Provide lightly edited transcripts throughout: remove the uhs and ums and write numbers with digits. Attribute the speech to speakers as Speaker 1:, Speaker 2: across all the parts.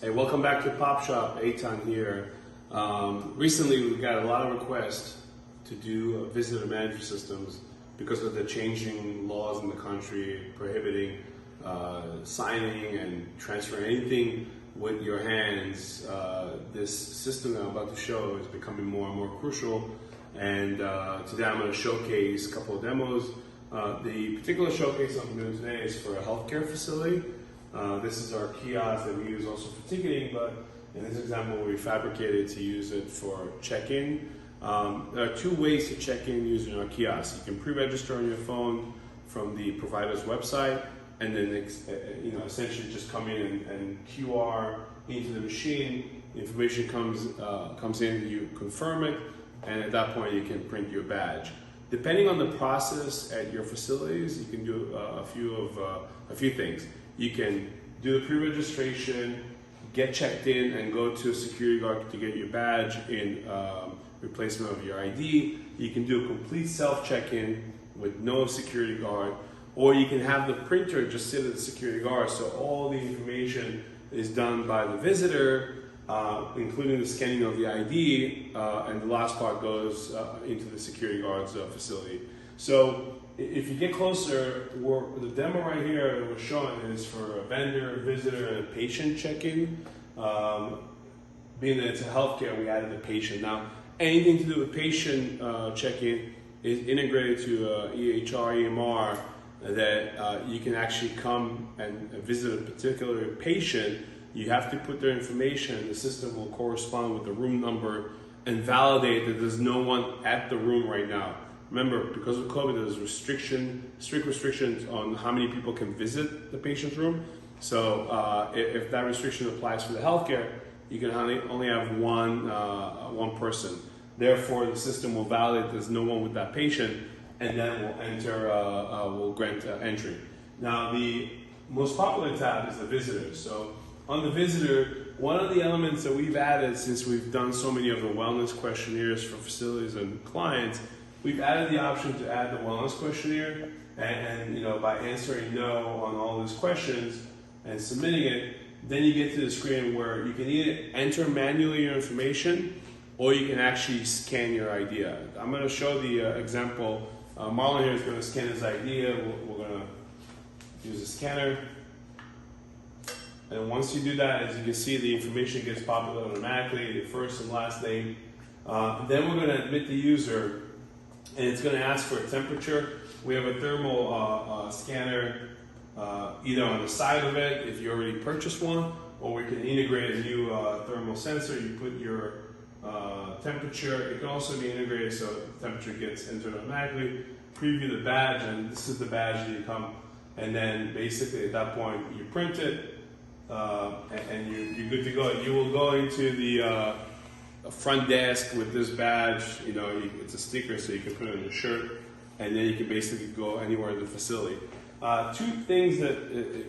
Speaker 1: Hey, welcome back to Popshap. Eitan here. Recently, we got a lot of requests to do visitor management systems because of the changing laws in the country prohibiting signing and transferring anything with your hands. This system that I'm about to show is becoming more and more crucial, and today I'm going to showcase a couple of demos. The particular showcase I'm doing today is for a healthcare facility. This is our kiosk that we use also for ticketing, but in this example we fabricated to use it for check-in. There are two ways to check in using our kiosk. You can pre-register on your phone from the provider's website, and then essentially just come in and QR into the machine. The information comes in, you confirm it, and at that point you can print your badge. Depending on the process at your facilities, you can do a few things. You can do the pre-registration, get checked in, and go to a security guard to get your badge in replacement of your ID. You can do a complete self-check-in with no security guard, or you can have the printer just sit at the security guard, so all the information is done by the visitor, including the scanning of the ID, and the last part goes into the security guard's facility. So if you get closer, the demo right here that we're showing is for a vendor, visitor, and a patient check-in. Being that it's a healthcare, we added the patient. Now, anything to do with patient check-in is integrated to EHR, EMR, that you can actually come and visit a particular patient. You have to put their information, the system will correspond with the room number and validate that there's no one at the room right now. Remember, because of COVID, there's strict restrictions on how many people can visit the patient's room. So if that restriction applies for the healthcare, you can only have one person. Therefore, the system will validate there's no one with that patient, and then will grant entry. Now, the most popular tab is the visitor. So on the visitor, one of the elements that we've added, since we've done so many of the wellness questionnaires for facilities and clients, we've added the option to add the wellness questionnaire, and by answering no on all these questions and submitting it, then you get to the screen where you can either enter manually your information, or you can actually scan your ID. I'm going to show the example. Marlon here is going to scan his ID. We're going to use a scanner. And once you do that, as you can see, the information gets populated automatically, the first and last name. Then we're going to admit the user, and it's going to ask for a temperature. We have a thermal scanner either on the side of it if you already purchased one, or we can integrate a new thermal sensor. You put your temperature. It can also be integrated so the temperature gets entered automatically. Preview the badge, and this is the badge that you come, and then basically at that point you print it, and you're good to go. You will go into the front desk with this badge. It's a sticker, so you can put it on your shirt, and then you can basically go anywhere in the facility. Two things that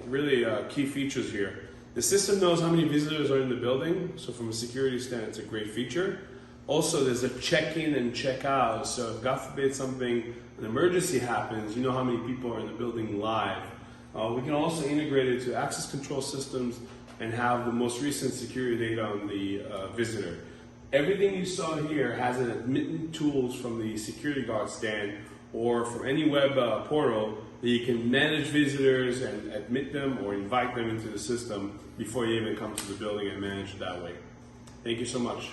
Speaker 1: really key features here. The system knows how many visitors are in the building, so from a security stand, it's a great feature. Also, there's a check-in and check-out, so if God forbid an emergency happens, you know how many people are in the building live. We can also integrate it to access control systems and have the most recent security data on the visitor. Everything you saw here has an admittance tools from the security guard stand or from any web portal that you can manage visitors and admit them or invite them into the system before you even come to the building and manage it that way. Thank you so much.